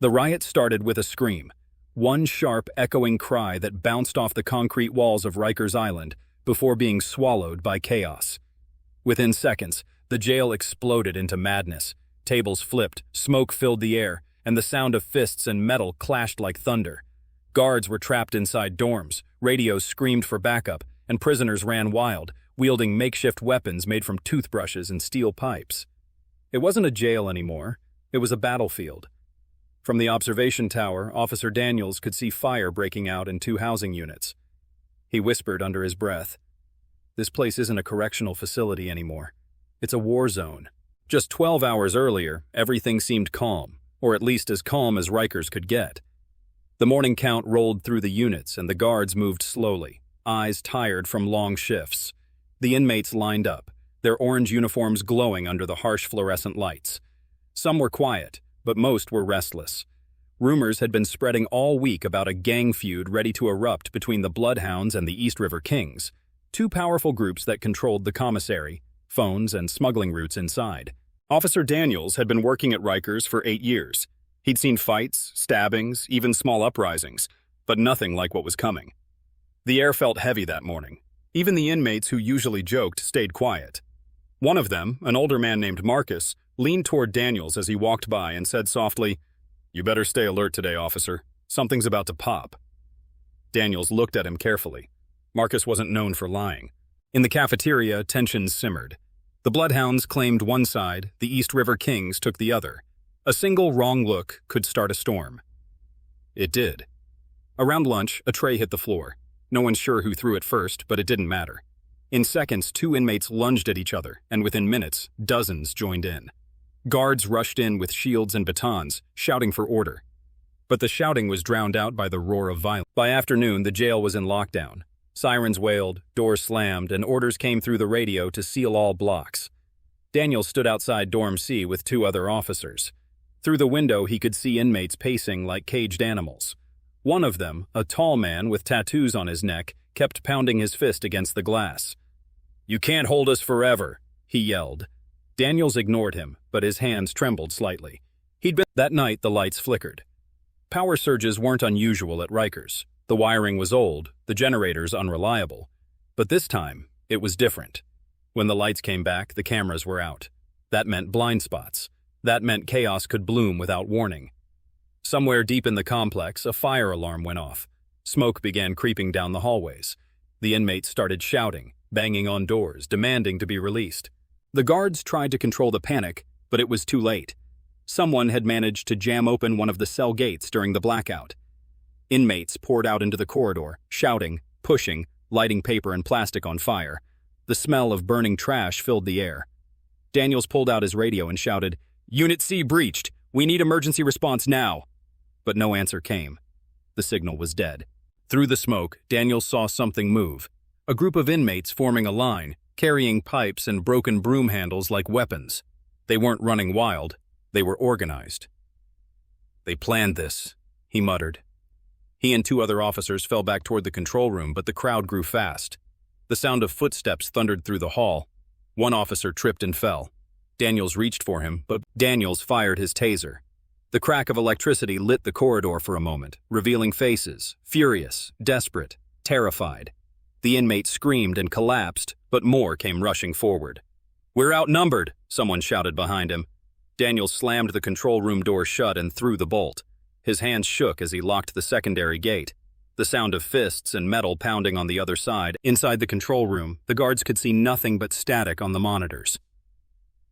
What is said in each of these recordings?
The riot started with a scream, one sharp, echoing cry that bounced off the concrete walls of Rikers Island before being swallowed by chaos. Within seconds, the jail exploded into madness. Tables flipped, smoke filled the air, and the sound of fists and metal clashed like thunder. Guards were trapped inside dorms, radios screamed for backup, and prisoners ran wild, wielding makeshift weapons made from toothbrushes and steel pipes. It wasn't a jail anymore, it was a battlefield. From the observation tower, Officer Daniels could see fire breaking out in 2 housing units. He whispered under his breath, "This place isn't a correctional facility anymore. It's a war zone." Just 12 hours earlier, everything seemed calm, or at least as calm as Rikers could get. The morning count rolled through the units and the guards moved slowly, eyes tired from long shifts. The inmates lined up, their orange uniforms glowing under the harsh fluorescent lights. Some were quiet, but most were restless. Rumors had been spreading all week about a gang feud ready to erupt between the Bloodhounds and the East River Kings, 2 powerful groups that controlled the commissary, phones, and smuggling routes inside. Officer Daniels had been working at Rikers for 8 years. He'd seen fights, stabbings, even small uprisings, but nothing like what was coming. The air felt heavy that morning. Even the inmates who usually joked stayed quiet. One of them, an older man named Marcus, leaned toward Daniels as he walked by and said softly, "You better stay alert today, officer. Something's about to pop." Daniels looked at him carefully. Marcus wasn't known for lying. In the cafeteria, tensions simmered. The Bloodhounds claimed one side, the East River Kings took the other. A single wrong look could start a storm. It did. Around lunch, a tray hit the floor. No one's sure who threw it first, but it didn't matter. In seconds, 2 inmates lunged at each other, and within minutes, dozens joined in. Guards rushed in with shields and batons, shouting for order. But the shouting was drowned out by the roar of violence. By afternoon, the jail was in lockdown. Sirens wailed, doors slammed, and orders came through the radio to seal all blocks. Daniel stood outside Dorm C with 2 other officers. Through the window, he could see inmates pacing like caged animals. One of them, a tall man with tattoos on his neck, kept pounding his fist against the glass. "You can't hold us forever," he yelled. Daniels ignored him, but his hands trembled slightly. That night, the lights flickered. Power surges weren't unusual at Rikers. The wiring was old, the generators unreliable. But this time, it was different. When the lights came back, the cameras were out. That meant blind spots. That meant chaos could bloom without warning. Somewhere deep in the complex, a fire alarm went off. Smoke began creeping down the hallways. The inmates started shouting, banging on doors, demanding to be released. The guards tried to control the panic, but it was too late. Someone had managed to jam open one of the cell gates during the blackout. Inmates poured out into the corridor, shouting, pushing, lighting paper and plastic on fire. The smell of burning trash filled the air. Daniels pulled out his radio and shouted, "Unit C breached. We need emergency response now." But no answer came. The signal was dead. Through the smoke, Daniels saw something move. A group of inmates forming a line, carrying pipes and broken broom handles like weapons. They weren't running wild. They were organized. "They planned this," he muttered. He and 2 other officers fell back toward the control room, but the crowd grew fast. The sound of footsteps thundered through the hall. One officer tripped and fell. Daniels reached for him, but Daniels fired his taser. The crack of electricity lit the corridor for a moment, revealing faces, furious, desperate, terrified. The inmate screamed and collapsed, but more came rushing forward. "We're outnumbered," someone shouted behind him. Daniels slammed the control room door shut and threw the bolt. His hands shook as he locked the secondary gate. The sound of fists and metal pounding on the other side. Inside the control room, the guards could see nothing but static on the monitors.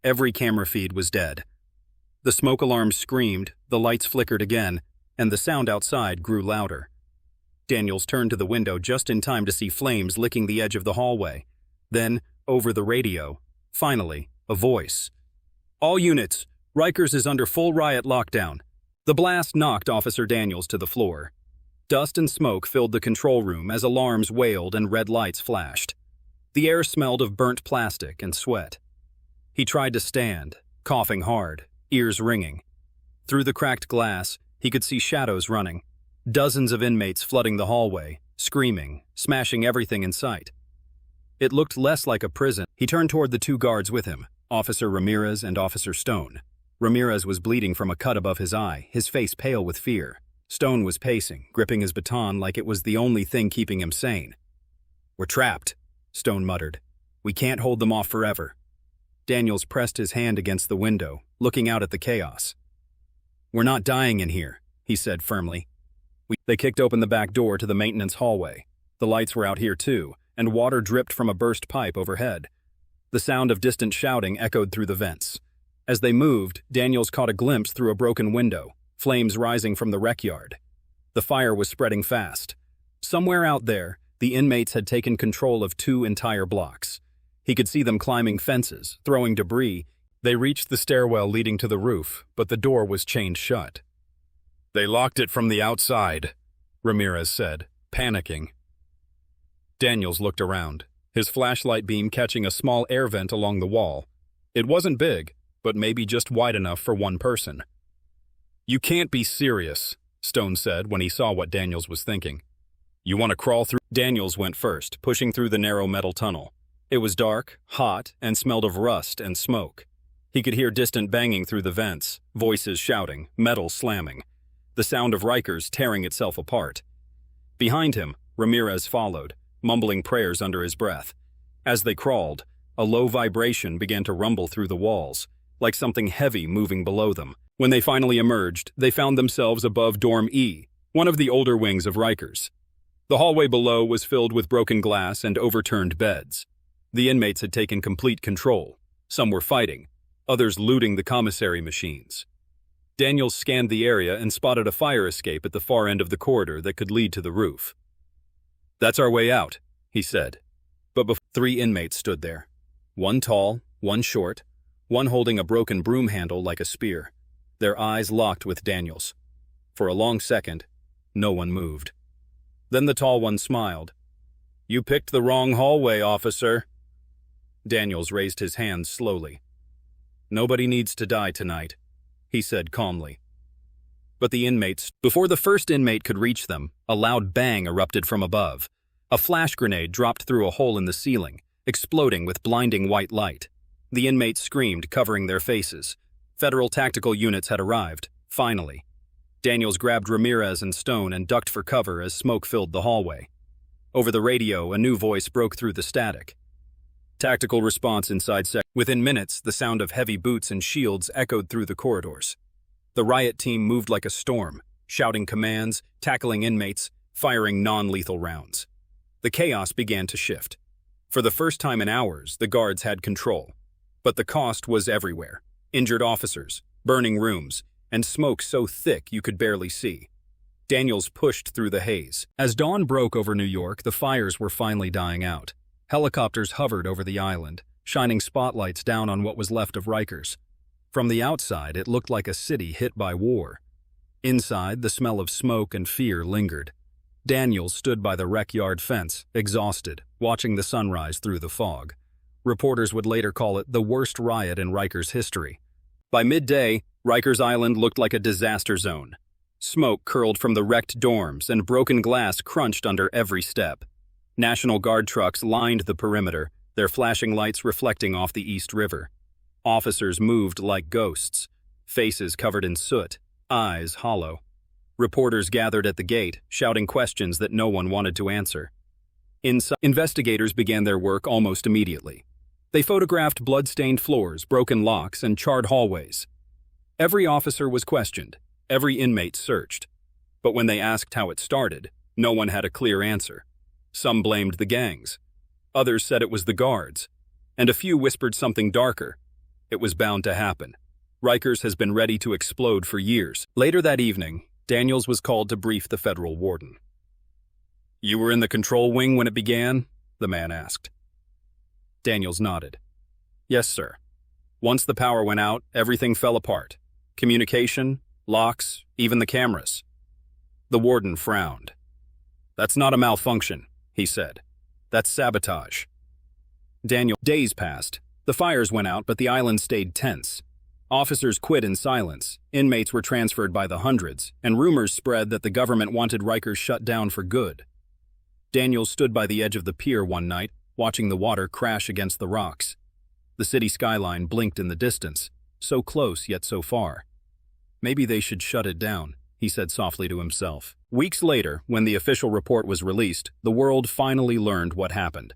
Every camera feed was dead. The smoke alarm screamed, the lights flickered again, and the sound outside grew louder. Daniels turned to the window just in time to see flames licking the edge of the hallway. Then, over the radio, finally, a voice. "All units, Rikers is under full riot lockdown." The blast knocked Officer Daniels to the floor. Dust and smoke filled the control room as alarms wailed and red lights flashed. The air smelled of burnt plastic and sweat. He tried to stand, coughing hard, ears ringing. Through the cracked glass, he could see shadows running. Dozens of inmates flooding the hallway, screaming, smashing everything in sight. It looked less like a prison. He turned toward the 2 guards with him, Officer Ramirez and Officer Stone. Ramirez was bleeding from a cut above his eye, his face pale with fear. Stone was pacing, gripping his baton like it was the only thing keeping him sane. "We're trapped," Stone muttered. "We can't hold them off forever." Daniels pressed his hand against the window, looking out at the chaos. "We're not dying in here," he said firmly. They kicked open the back door to the maintenance hallway. The lights were out here too, and water dripped from a burst pipe overhead. The sound of distant shouting echoed through the vents. As they moved, Daniels caught a glimpse through a broken window, flames rising from the rec yard. The fire was spreading fast. Somewhere out there, the inmates had taken control of 2 entire blocks. He could see them climbing fences, throwing debris. They reached the stairwell leading to the roof, but the door was chained shut. "They locked it from the outside," Ramirez said, panicking. Daniels looked around, his flashlight beam catching a small air vent along the wall. It wasn't big, but maybe just wide enough for one person. "You can't be serious," Stone said when he saw what Daniels was thinking. "You want to crawl through?" Daniels went first, pushing through the narrow metal tunnel. It was dark, hot, and smelled of rust and smoke. He could hear distant banging through the vents, voices shouting, metal slamming. The sound of Rikers tearing itself apart. Behind him, Ramirez followed, mumbling prayers under his breath. As they crawled, a low vibration began to rumble through the walls, like something heavy moving below them. When they finally emerged, they found themselves above Dorm E, one of the older wings of Rikers. The hallway below was filled with broken glass and overturned beds. The inmates had taken complete control. Some were fighting, others looting the commissary machines. Daniels scanned the area and spotted a fire escape at the far end of the corridor that could lead to the roof. "That's our way out," he said. But 3 inmates stood there. One tall, one short, one holding a broken broom handle like a spear. Their eyes locked with Daniels. For a long second, no one moved. Then the tall one smiled. "You picked the wrong hallway, officer." Daniels raised his hands slowly. "Nobody needs to die tonight," he said calmly. But the inmates, before the first inmate could reach them, a loud bang erupted from above. A flash grenade dropped through a hole in the ceiling, exploding with blinding white light. The inmates screamed, covering their faces. Federal tactical units had arrived, finally. Daniels grabbed Ramirez and Stone and ducked for cover as smoke filled the hallway. Over the radio, a new voice broke through the static. "Tactical response inside sec." Within minutes, the sound of heavy boots and shields echoed through the corridors. The riot team moved like a storm, shouting commands, tackling inmates, firing non-lethal rounds. The chaos began to shift. For the first time in hours, the guards had control. But the cost was everywhere. Injured officers, burning rooms, and smoke so thick you could barely see. Daniels pushed through the haze. As dawn broke over New York, the fires were finally dying out. Helicopters hovered over the island, shining spotlights down on what was left of Rikers. From the outside, it looked like a city hit by war. Inside, the smell of smoke and fear lingered. Daniels stood by the rec yard fence, exhausted, watching the sunrise through the fog. Reporters would later call it the worst riot in Rikers history. By midday, Rikers Island looked like a disaster zone. Smoke curled from the wrecked dorms and broken glass crunched under every step. National Guard trucks lined the perimeter, their flashing lights reflecting off the East River. Officers moved like ghosts, faces covered in soot, eyes hollow. Reporters gathered at the gate, shouting questions that no one wanted to answer. Investigators began their work almost immediately. They photographed blood-stained floors, broken locks, and charred hallways. Every officer was questioned, every inmate searched. But when they asked how it started, no one had a clear answer. Some blamed the gangs. Others said it was the guards. And a few whispered something darker. It was bound to happen. Rikers has been ready to explode for years. Later that evening, Daniels was called to brief the federal warden. "You were in the control wing when it began?" the man asked. Daniels nodded. "Yes, sir. Once the power went out, everything fell apart. Communication, locks, even the cameras." The warden frowned. "That's not a malfunction," he said. "That's sabotage." Days passed. The fires went out, but the island stayed tense. Officers quit in silence, inmates were transferred by the hundreds, and rumors spread that the government wanted Rikers shut down for good. Daniels stood by the edge of the pier one night, watching the water crash against the rocks. The city skyline blinked in the distance. so close yet so far. Maybe they should shut it down, he said softly to himself. Weeks later, when the official report was released, the world finally learned what happened.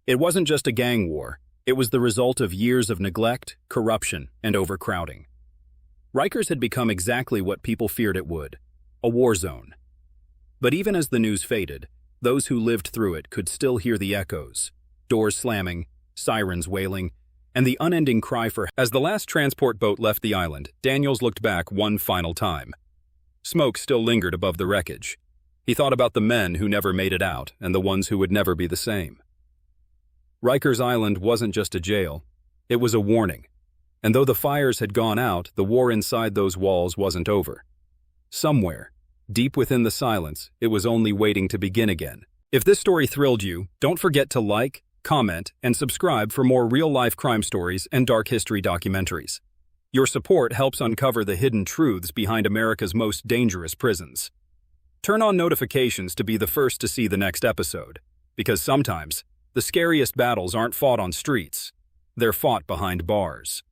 It wasn't just a gang war. It was the result of years of neglect, corruption, and overcrowding. Rikers had become exactly what people feared it would, a war zone. But even as the news faded, those who lived through it could still hear the echoes, doors slamming, sirens wailing, and the unending cry for help. As the last transport boat left the island, Daniels looked back one final time. Smoke still lingered above the wreckage. He thought about the men who never made it out and the ones who would never be the same. Rikers Island wasn't just a jail, it was a warning. And though the fires had gone out, the war inside those walls wasn't over. Somewhere, deep within the silence, it was only waiting to begin again. If this story thrilled you, don't forget to like, comment, and subscribe for more real-life crime stories and dark history documentaries. Your support helps uncover the hidden truths behind America's most dangerous prisons. Turn on notifications to be the first to see the next episode, because sometimes the scariest battles aren't fought on streets, they're fought behind bars.